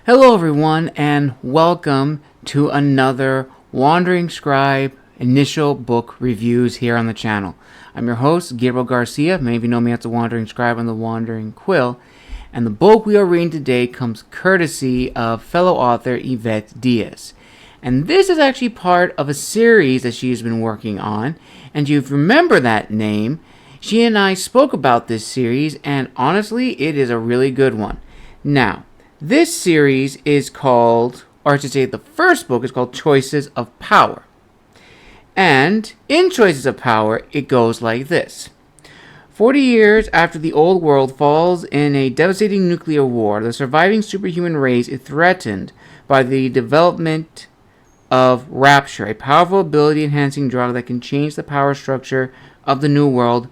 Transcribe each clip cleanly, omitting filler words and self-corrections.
Hello, everyone, and welcome to another Wandering Scribe initial book reviews here on the channel. I'm your host, Gabriel Garcia. Many of you know me as the Wandering Scribe and the Wandering Quill. And the book we are reading today comes courtesy of fellow author Ivette Diaz. And this is actually part of a series that she's been working on. And if you remember that name, she and I spoke about this series, and honestly, it is a really good one. Now, this series is called, or I should say the first book is called Choices of Power. And in Choices of Power, it goes like this. 40 years after the old world falls in a devastating nuclear war, the surviving superhuman race is threatened by the development of Rapture, a powerful ability-enhancing drug that can change the power structure of the new world,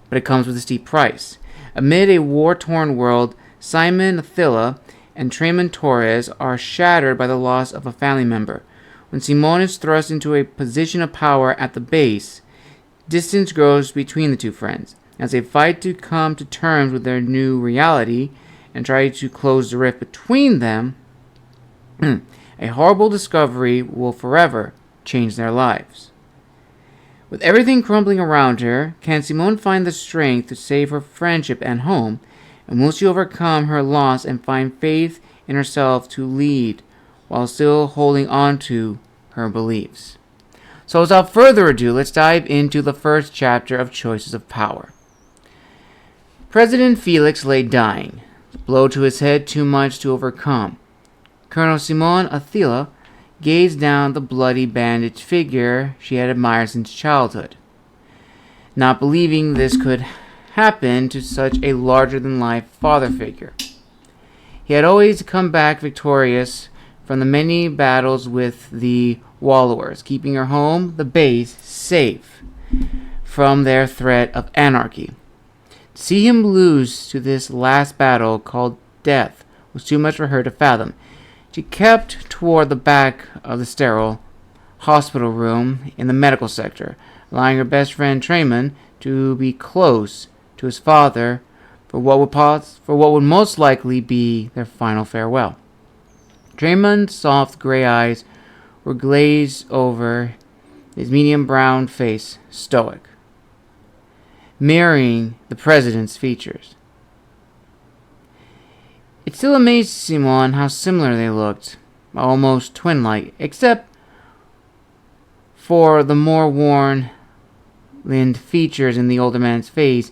but it comes with a steep price. Amid a war-torn world, Symone, Athilla, and Trémon Torres are shattered by the loss of a family member. When Symone is thrust into a position of power at the base, distance grows between the two friends. As they fight to come to terms with their new reality and try to close the rift between them, a horrible discovery will forever change their lives. With everything crumbling around her, can Symone find the strength to save her friendship and home? And will she overcome her loss and find faith in herself to lead while still holding on to her beliefs? So without further ado, let's dive into the first chapter of Choices of Power. President Felix lay dying, the blow to his head too much to overcome. Colonel Symone Athilla gazed down the bloody bandaged figure she had admired since childhood, not believing this could happen to such a larger-than-life father figure. He had always come back victorious from the many battles with the Wallowers, keeping her home, the base, safe from their threat of anarchy. To see him lose to this last battle called death was too much for her to fathom. She kept toward the back of the sterile hospital room in the medical sector, allowing her best friend Trémon to be close to his father for what would most likely be their final farewell. Trémon's soft gray eyes were glazed over, his medium brown face stoic, mirroring the president's features. It still amazed Symone how similar they looked, almost twin-like, except for the more worn-lined features in the older man's face,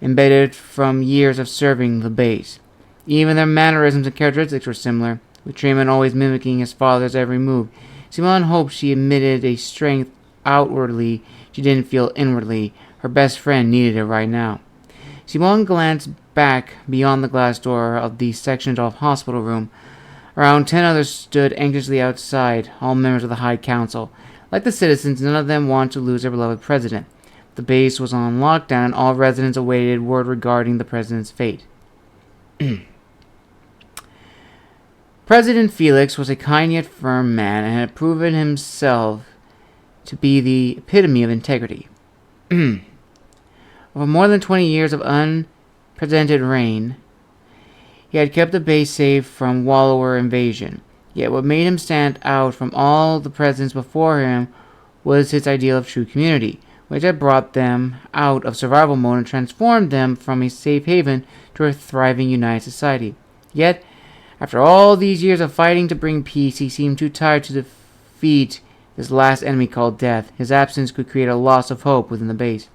embedded from years of serving the base. Even their mannerisms and characteristics were similar, with Trémon always mimicking his father's every move. Symone hoped she emitted a strength outwardly she didn't feel inwardly. Her best friend needed it right now. Symone glanced back beyond the glass door of the sectioned-off hospital room. Around 10 others stood anxiously outside, all members of the High Council. Like the citizens, none of them wanted to lose their beloved president. The base was on lockdown, and all residents awaited word regarding the president's fate. President Felix was a kind yet firm man and had proven himself to be the epitome of integrity. Over more than 20 years of unprecedented reign, he had kept the base safe from Wallower invasion. Yet what made him stand out from all the presidents before him was his ideal of true community, which had brought them out of survival mode and transformed them from a safe haven to a thriving united society. Yet, after all these years of fighting to bring peace, he seemed too tired to defeat this last enemy called death. His absence could create a loss of hope within the base.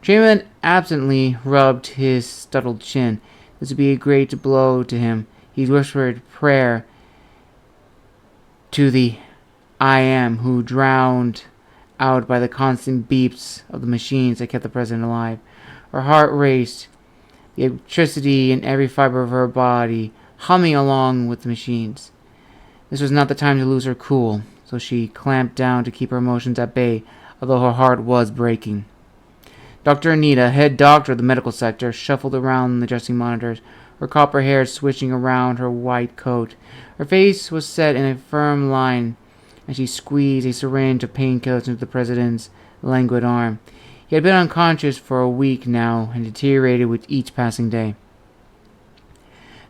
Trémon absently rubbed his startled chin. This would be a great blow to him. He whispered prayer to the I Am, who drowned out by the constant beeps of the machines that kept the president alive. Her heart raced, the electricity in every fiber of her body humming along with the machines. This was not the time to lose her cool, so she clamped down to keep her emotions at bay, although her heart was breaking. Dr. Anita, head doctor of the medical sector, shuffled around the dressing monitors, her copper hair switching around her white coat. Her face was set in a firm line as she squeezed a syringe of painkillers into the president's languid arm. He had been unconscious for a week now and deteriorated with each passing day.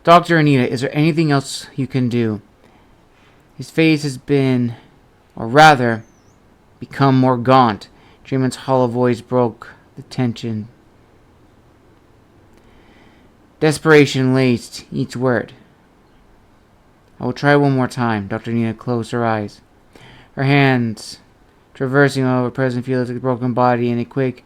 Dr. Anita, is there anything else you can do? His face has been, or rather, become more gaunt. Trémon's hollow voice broke the tension. Desperation laced each word. I will try one more time. Dr. Anita closed her eyes. Her hands traversing over President Felix's broken body in a quick,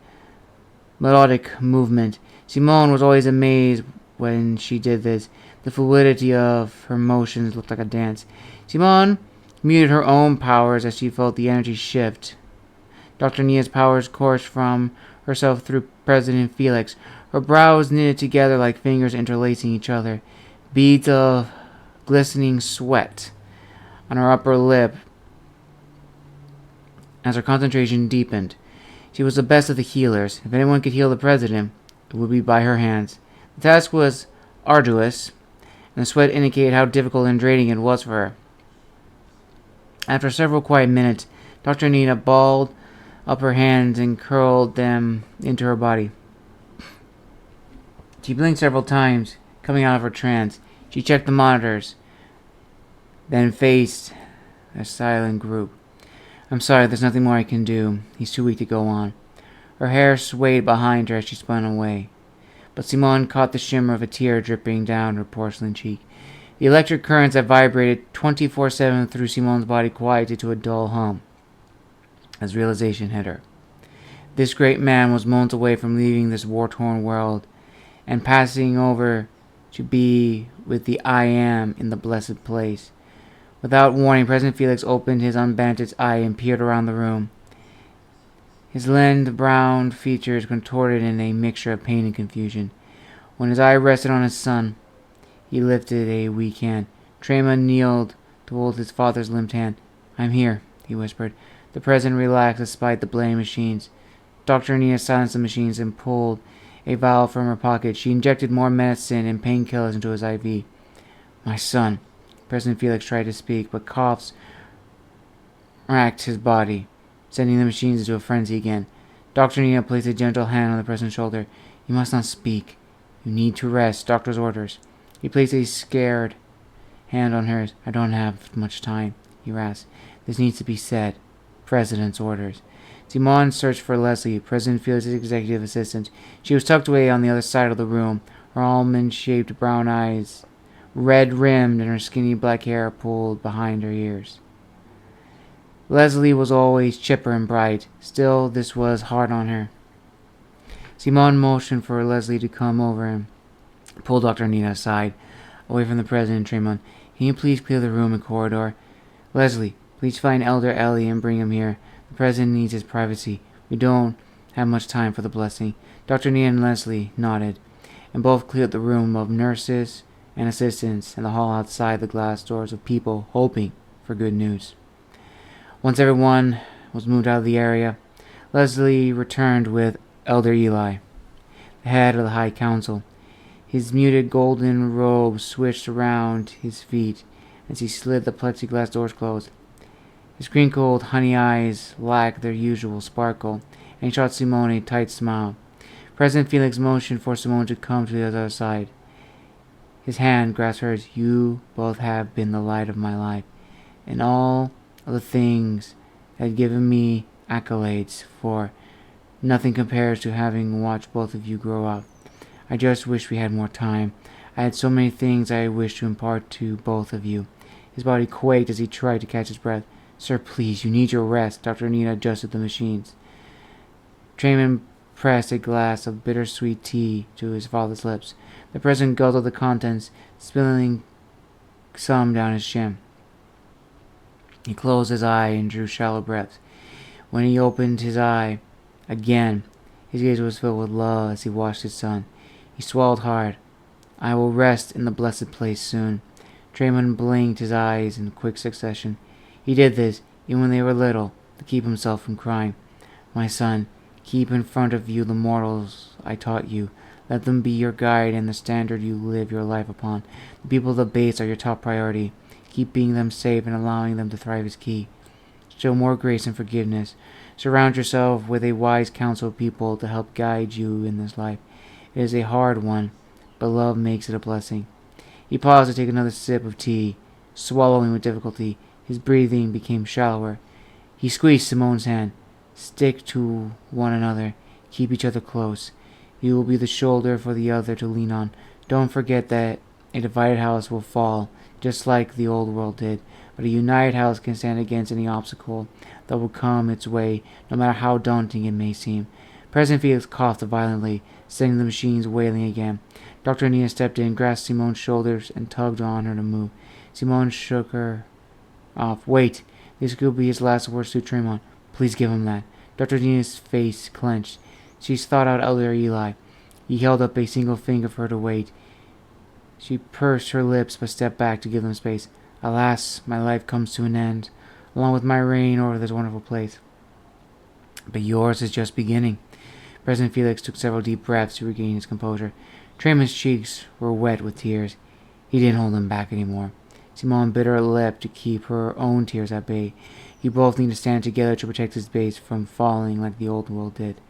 melodic movement. Symone was always amazed when she did this. The fluidity of her motions looked like a dance. Symone muted her own powers as she felt the energy shift. Dr. Nia's powers coursed from herself through President Felix. Her brows knitted together like fingers interlacing each other. Beads of glistening sweat on her upper lip as her concentration deepened. She was the best of the healers. If anyone could heal the president, it would be by her hands. The task was arduous, and the sweat indicated how difficult and draining it was for her. After several quiet minutes, Dr. Anita balled up her hands and curled them into her body. She blinked several times, coming out of her trance. She checked the monitors, then faced a silent group. I'm sorry, there's nothing more I can do. He's too weak to go on. Her hair swayed behind her as she spun away. But Symone caught the shimmer of a tear dripping down her porcelain cheek. The electric currents that vibrated 24/7 through Symone's body quieted to a dull hum as realization hit her. This great man was moments away from leaving this war-torn world and passing over to be with the I Am in the blessed place. Without warning, President Felix opened his unbandaged eye and peered around the room. His lean, brown features contorted in a mixture of pain and confusion. When his eye rested on his son, he lifted a weak hand. Trémon kneeled to hold his father's limped hand. I'm here, he whispered. The president relaxed despite the blaying machines. Dr. Anita silenced the machines and pulled a vial from her pocket. She injected more medicine and painkillers into his IV. My son. President Felix tried to speak, but coughs racked his body, sending the machines into a frenzy again. Dr. Anita placed a gentle hand on the president's shoulder. You must not speak. You need to rest. Doctor's orders. He placed a scared hand on hers. I don't have much time, he rasped. This needs to be said. President's orders. Symone searched for Leslie, President Felix's executive assistant. She was tucked away on the other side of the room, her almond-shaped brown eyes red-rimmed and her skinny black hair pulled behind her ears. Leslie was always chipper and bright. Still, this was hard on her. Symone motioned for Leslie to come over and pull Dr. Anita aside, away from the president and Trémon. Can you please clear the room and corridor? Leslie, please find Elder Ellie and bring him here. The president needs his privacy. We don't have much time for the blessing. Dr. Anita and Leslie nodded, and both cleared the room of nurses and assistants and the hall outside the glass doors of people hoping for good news. Once everyone was moved out of the area, Leslie returned with Elder Eli, the head of the High Council. His muted golden robe switched around his feet as he slid the plexiglass doors closed. His crinkled honey eyes lacked their usual sparkle, and he shot Symone a tight smile. President Felix motioned for Symone to come to the other side. His hand grasped hers. You both have been the light of my life, and all of the things that had given me accolades for. Nothing compares to having watched both of you grow up. I just wish we had more time. I had so many things I wished to impart to both of you. His body quaked as he tried to catch his breath. Sir, please, you need your rest. Dr. Anita adjusted the machines. Trémon pressed a glass of bittersweet tea to his father's lips. The president guzzled the contents, spilling some down his chin. He closed his eye and drew shallow breaths. When he opened his eye again, his gaze was filled with love as he watched his son. He swallowed hard. I will rest in the blessed place soon. Trémon blinked his eyes in quick succession. He did this, even when they were little, to keep himself from crying. My son, keep in front of you the morals I taught you. Let them be your guide and the standard you live your life upon. The people of the base are your top priority. Keeping them safe and allowing them to thrive is key. Show more grace and forgiveness. Surround yourself with a wise council of people to help guide you in this life. It is a hard one, but love makes it a blessing. He paused to take another sip of tea, swallowing with difficulty. His breathing became shallower. He squeezed Symone's hand. Stick to one another. Keep each other close. You will be the shoulder for the other to lean on. Don't forget that a divided house will fall, just like the old world did. But a united house can stand against any obstacle that will come its way, no matter how daunting it may seem. President Felix coughed violently, setting the machines wailing again. Dr. Anita stepped in, grasped Symone's shoulders, and tugged on her to move. Symone shook her off. Wait, these could be his last words to Trémon. Please give him that. Dr. Anita's face clenched. She thought out Elder Eli. He held up a single finger for her to wait. She pursed her lips but stepped back to give them space. Alas, my life comes to an end, along with my reign over this wonderful place. But yours is just beginning. President Felix took several deep breaths to regain his composure. Trémon's cheeks were wet with tears. He didn't hold them back anymore. Symone bit her lip to keep her own tears at bay. You both need to stand together to protect this base from falling like the old world did.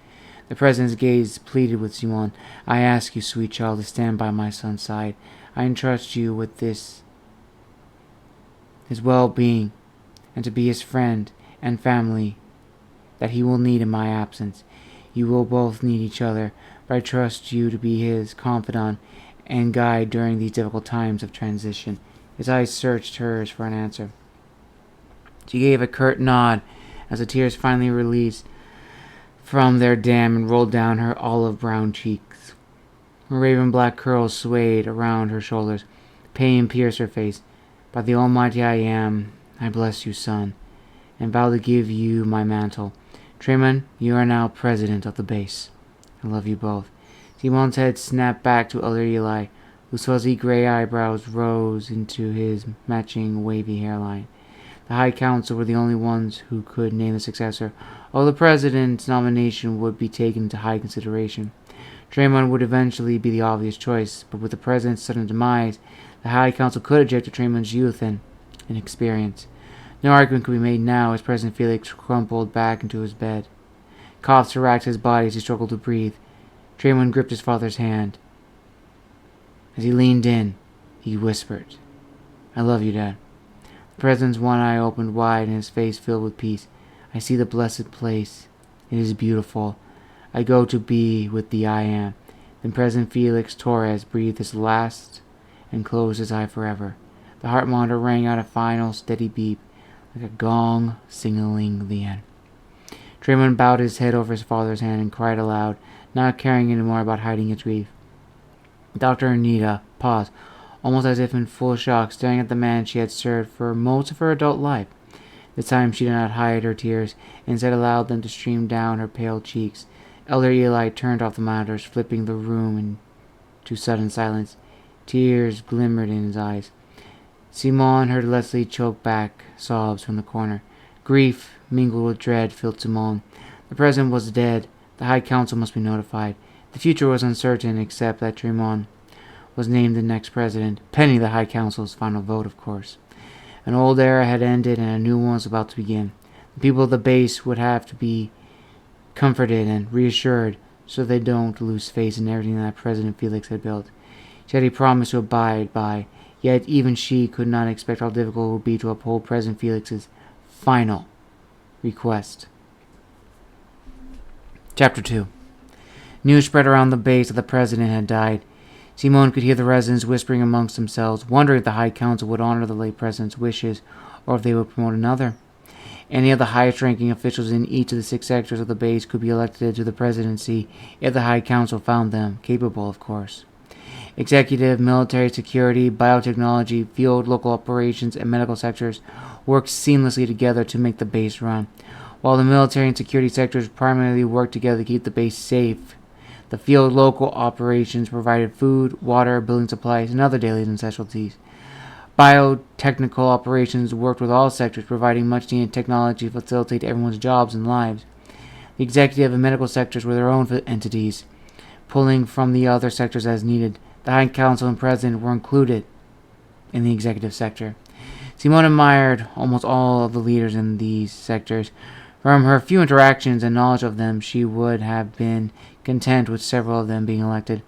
The president's gaze pleaded with Symone. I ask you, sweet child, to stand by my son's side. I entrust you with his well-being, and to be his friend and family that he will need in my absence. You will both need each other, but I trust you to be his confidant and guide during these difficult times of transition. His eyes searched hers for an answer. She gave a curt nod as the tears finally released from their dam and rolled down her olive-brown cheeks. Her raven-black curls swayed around her shoulders. Pain pierced her face. By the Almighty I Am, I bless you, son, and vow to give you my mantle. Trémon, you are now president of the base. I love you both. Symone's head snapped back to Elder Eli, whose fuzzy gray eyebrows rose into his matching wavy hairline. The High Council were the only ones who could name the successor, although the president's nomination would be taken into high consideration. Trémon would eventually be the obvious choice, but with the president's sudden demise, the High Council could object to Trémon's youth and inexperience. No argument could be made now as President Felix crumpled back into his bed. Coughs racked his body as he struggled to breathe. Trémon gripped his father's hand. As he leaned in, he whispered, I love you, Dad. The president's one eye opened wide and his face filled with peace. I see the blessed place. It is beautiful. I go to be with the I Am. Then President Felix Torres breathed his last and closed his eye forever. The heart monitor rang out a final steady beep, like a gong signaling the end. Trémon bowed his head over his father's hand and cried aloud, not caring anymore about hiding his grief. Dr. Anita paused, almost as if in full shock, staring at the man she had served for most of her adult life. This time she did not hide her tears, instead allowed them to stream down her pale cheeks. Elder Eli turned off the monitors, flipping the room into sudden silence. Tears glimmered in his eyes. Symone heard Leslie choke back sobs from the corner. Grief, mingled with dread, filled Symone. The president was dead. The High Council must be notified. The future was uncertain, except that Trémon was named the next president, pending the High Council's final vote, of course. An old era had ended and a new one was about to begin. The people of the base would have to be comforted and reassured so they don't lose faith in everything that President Felix had built. She had a promise to abide by, yet even she could not expect how difficult it would be to uphold President Felix's final request. Chapter 2. News spread around the base that the president had died. Symone could hear the residents whispering amongst themselves, wondering if the High Council would honor the late president's wishes, or if they would promote another. Any of the highest-ranking officials in each of the 6 sectors of the base could be elected to the presidency if the High Council found them capable, of course. Executive, military, security, biotechnology, field, local operations, and medical sectors worked seamlessly together to make the base run. While the military and security sectors primarily worked together to keep the base safe, the field local operations provided food, water, building supplies, and other daily necessities. Biotechnical operations worked with all sectors, providing much-needed technology to facilitate everyone's jobs and lives. The executive and medical sectors were their own entities, pulling from the other sectors as needed. The High Council and President were included in the executive sector. Symone admired almost all of the leaders in these sectors. From her few interactions and knowledge of them, she would have been content with several of them being elected.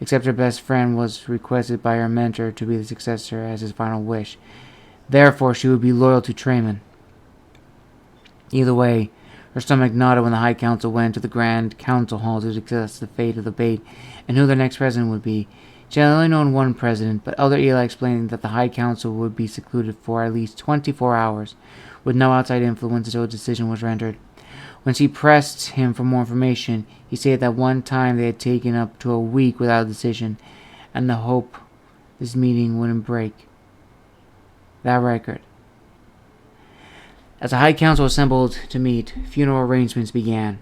except her best friend was requested by her mentor to be the successor as his final wish. Therefore, she would be loyal to Trémon. Either way, her stomach nodded when the High Council went to the Grand Council Hall to discuss the fate of the bait and who their next president would be. She had only known one president, but Elder Eli explained that the High Council would be secluded for at least 24 hours, with no outside influence until a decision was rendered. When she pressed him for more information, he said that one time they had taken up to a week without a decision, and the hope this meeting wouldn't break that record. As the High Council assembled to meet, funeral arrangements began.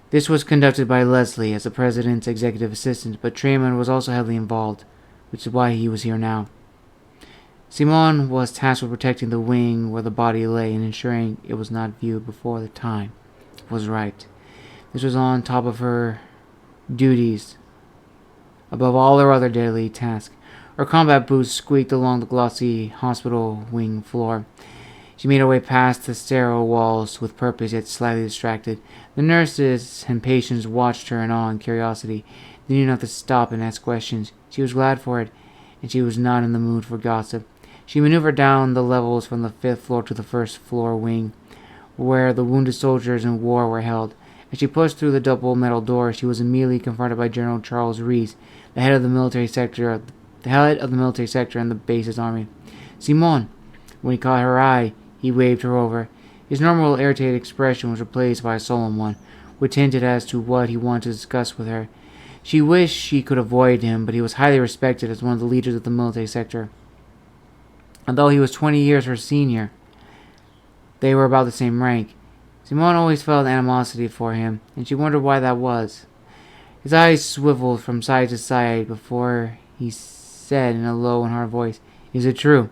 This was conducted by Leslie as the president's executive assistant, but Trémon was also heavily involved, which is why he was here now. Symone was tasked with protecting the wing where the body lay and ensuring it was not viewed before the time was right. This was on top of her duties, above all her other daily tasks. Her combat boots squeaked along the glossy hospital wing floor. She made her way past the sterile walls with purpose, yet slightly distracted. The nurses and patients watched her in awe and curiosity. They knew not to stop and ask questions. She was glad for it, and she was not in the mood for gossip. She maneuvered down the levels from the 5th floor to the 1st floor wing, where the wounded soldiers in war were held. As she pushed through the double metal door, she was immediately confronted by General Charles Reese, the head of the military sector and the base's army. Symone. When he caught her eye, he waved her over. His normal irritated expression was replaced by a solemn one, which hinted as to what he wanted to discuss with her. She wished she could avoid him, but he was highly respected as one of the leaders of the military sector. Although he was 20 years her senior, they were about the same rank. Symone always felt animosity for him, and she wondered why that was. His eyes swiveled from side to side before he said in a low and hard voice, "Is it true?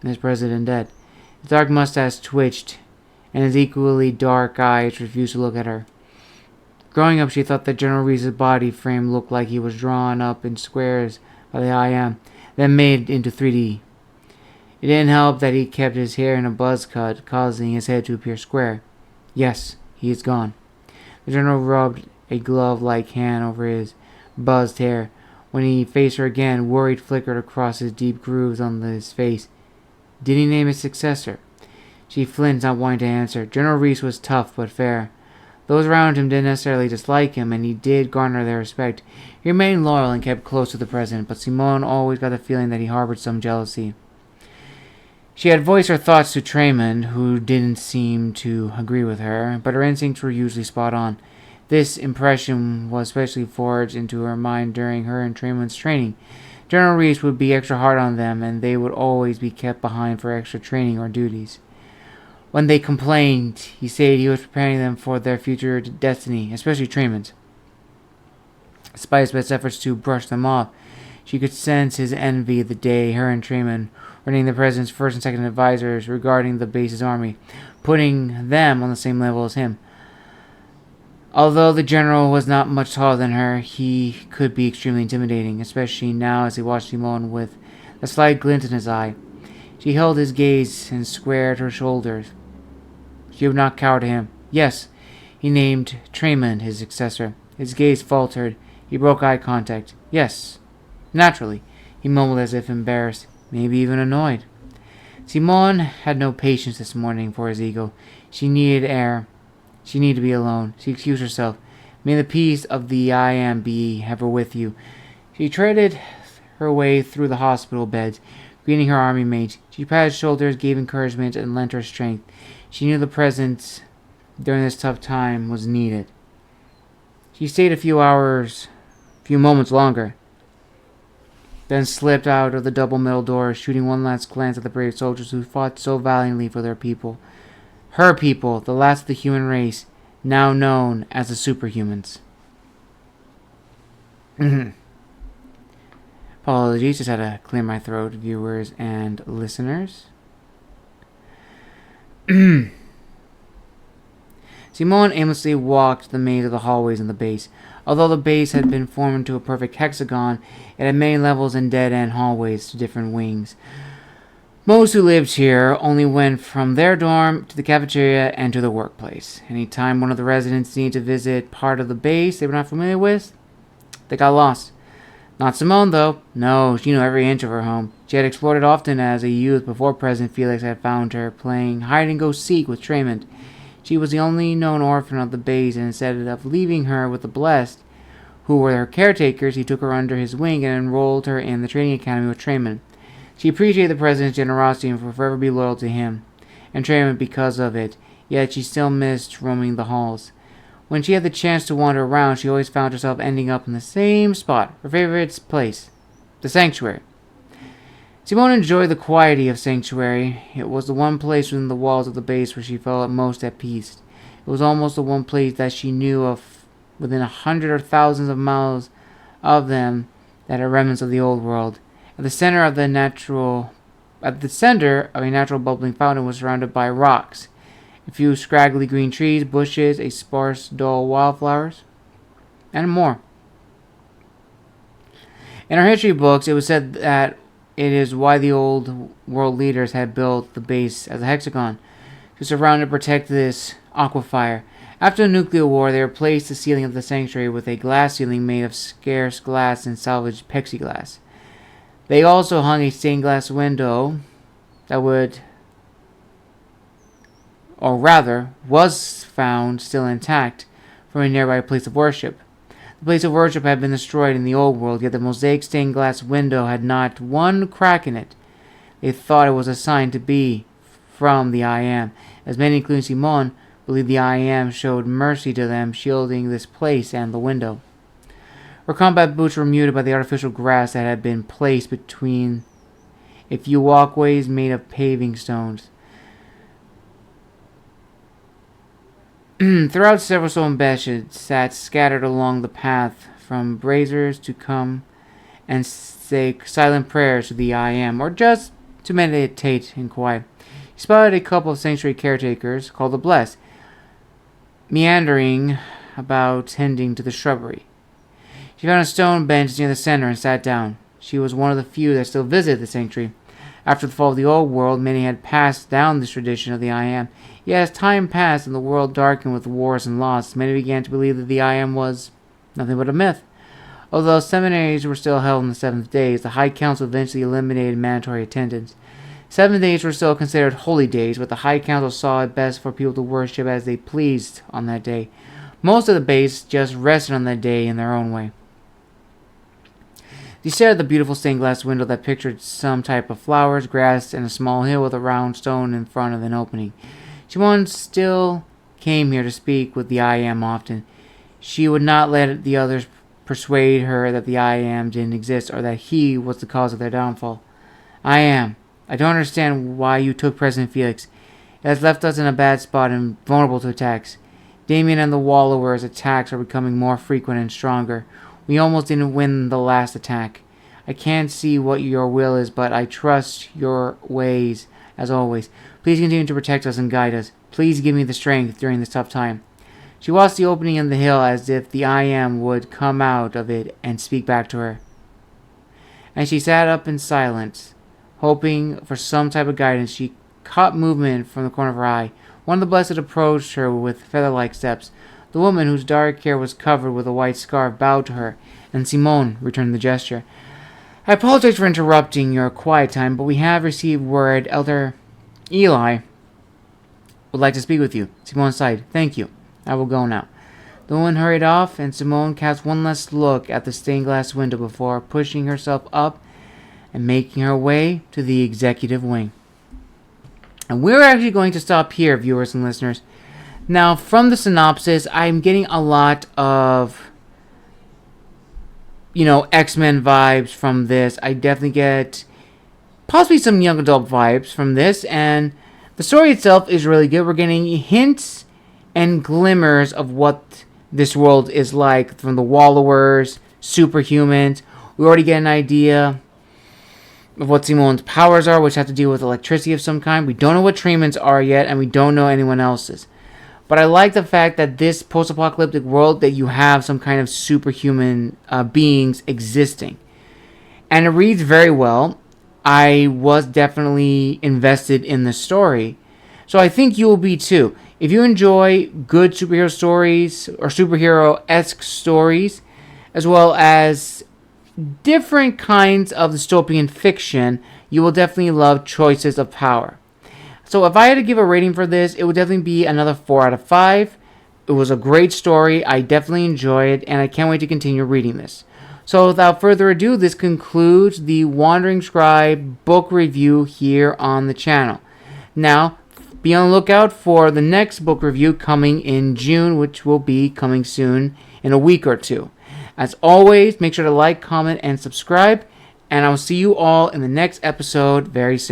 Is President dead?" His dark mustache twitched, and his equally dark eyes refused to look at her. Growing up, she thought that General Reese's body frame looked like he was drawn up in squares by the IM, then made into 3D. It didn't help that he kept his hair in a buzz cut, causing his head to appear square. Yes, he is gone. The general rubbed a glove-like hand over his buzzed hair. When he faced her again, worry flickered across his deep grooves on his face. Did he name his successor? She flinched, not wanting to answer. General Reese was tough but fair. Those around him didn't necessarily dislike him, and he did garner their respect. He remained loyal and kept close to the president, but Symone always got the feeling that he harbored some jealousy. She had voiced her thoughts to Trémon, who didn't seem to agree with her, but her instincts were usually spot on. This impression was especially forged into her mind during her and Trémon's training. General Reese would be extra hard on them, and they would always be kept behind for extra training or duties. When they complained, he said he was preparing them for their future destiny, especially Trémon's. Despite his best efforts to brush them off, she could sense his envy the day her and Trémon were named the president's first and second advisors regarding the base's army, putting them on the same level as him. Although the general was not much taller than her, he could be extremely intimidating, especially now as he watched Symone with a slight glint in his eye. She held his gaze and squared her shoulders. She would not cower to him. Yes, he named Trémon his successor. His gaze faltered. He broke eye contact. Yes, naturally, he mumbled as if embarrassed, maybe even annoyed. Symone had no patience this morning for his ego. She needed air. She needed to be alone. She excused herself. May the peace of the I Am be ever with you. She treaded her way through the hospital beds, greeting her army mates. She patted shoulders, gave encouragement, and lent her strength. She knew the presence during this tough time was needed. She stayed a few moments longer, then slipped out of the double metal door, shooting one last glance at the brave soldiers who fought so valiantly for their people. Her people, the last of the human race, now known as the superhumans. Apologies, just had to clear my throat, viewers and listeners. Symone aimlessly walked the maze of the hallways in the base. Although the base had been formed into a perfect hexagon, it had many levels and dead-end hallways to different wings. Most who lived here only went from their dorm to the cafeteria and to the workplace. Any time one of the residents needed to visit part of the base they were not familiar with, They got lost. Not Symone, though. No, she knew every inch of her home. She had explored it often as a youth before President Felix had found her playing hide-and-go-seek with Trémon. She was the only known orphan of the base, and instead of leaving her with the blessed, who were her caretakers, he took her under his wing and enrolled her in the training academy with Trémon. She appreciated the president's generosity and would forever be loyal to him, and Trémon because of it, yet she still missed roaming the halls. When she had the chance to wander around, she always found herself ending up in the same spot, her favorite place, the sanctuary. Symone enjoyed the quiety of sanctuary. It was the one place within the walls of the base where she felt most at peace. It was almost the one place that she knew of within 100 or thousands of miles of them that are remnants of the old world. At the center of a natural bubbling fountain was surrounded by rocks, a few scraggly green trees, bushes, a sparse, dull wildflowers, and more. In our history books, it was said that it is why the old world leaders had built the base as a hexagon, to surround and protect this aquifer. After the nuclear war, they replaced the ceiling of the sanctuary with a glass ceiling made of scarce glass and salvaged plexiglass. They also hung a stained glass window that was found still intact from a nearby place of worship. The place of worship had been destroyed in the old world, yet the mosaic stained glass window had not one crack in it. They thought it was a sign to be from the I Am, as many, including Symone, believed the I Am showed mercy to them, shielding this place and the window. Her combat boots were muted by the artificial grass that had been placed between a few walkways made of paving stones. Throughout, several stone benches sat scattered along the path from braziers to come and say silent prayers to the I Am, or just to meditate in quiet. He spotted a couple of sanctuary caretakers, called the Blessed, meandering about tending to the shrubbery. She found a stone bench near the center and sat down. She was one of the few that still visited the sanctuary. After the fall of the old world, many had passed down this tradition of the I Am. Yet as time passed and the world darkened with wars and loss, many began to believe that the I Am was nothing but a myth. Although seminaries were still held on the seventh days, the High Council eventually eliminated mandatory attendance. 7 days were still considered holy days, but the High Council saw it best for people to worship as they pleased on that day. Most of the base just rested on that day in their own way. They stared at the beautiful stained glass window that pictured some type of flowers, grass, and a small hill with a round stone in front of an opening. Symone still came here to speak with the I Am often. She would not let the others persuade her that the I Am didn't exist or that he was the cause of their downfall. I Am. I don't understand why you took President Felix. It has left us in a bad spot and vulnerable to attacks. Damien and the Wallowers' attacks are becoming more frequent and stronger. We almost didn't win the last attack. I can't see what your will is, but I trust your ways, as always. Please continue to protect us and guide us. Please give me the strength during this tough time. She watched the opening in the hill as if the I Am would come out of it and speak back to her. And she sat up in silence, hoping for some type of guidance. She caught movement from the corner of her eye. One of the Blessed approached her with feather-like steps. The woman, whose dark hair was covered with a white scarf, bowed to her, and Symone returned the gesture. I apologize for interrupting your quiet time, but we have received word Elder Eli would like to speak with you. Symone sighed. Thank you. I will go now. The woman hurried off, and Symone cast one last look at the stained glass window before pushing herself up and making her way to the executive wing. And we're actually going to stop here, viewers and listeners. Now, from the synopsis, I'm getting a lot of, X-Men vibes from this. I definitely get possibly some young adult vibes from this, and the story itself is really good. We're getting hints and glimmers of what this world is like from the Wallowers, superhumans. We already get an idea of what Symone's powers are, which have to deal with electricity of some kind. We don't know what Trémon's are yet, and we don't know anyone else's. But I like the fact that this post-apocalyptic world, that you have some kind of superhuman beings existing. And it reads very well. I was definitely invested in the story. So I think you will be too. If you enjoy good superhero stories or superhero-esque stories, as well as different kinds of dystopian fiction, you will definitely love Choices of Power. So if I had to give a rating for this, it would definitely be another 4 out of 5. It was a great story. I definitely enjoyed it, and I can't wait to continue reading this. So without further ado, this concludes the Wandering Scribe book review here on the channel. Now, be on the lookout for the next book review coming in June, which will be coming soon in a week or two. As always, make sure to like, comment, and subscribe, and I'll see you all in the next episode very soon.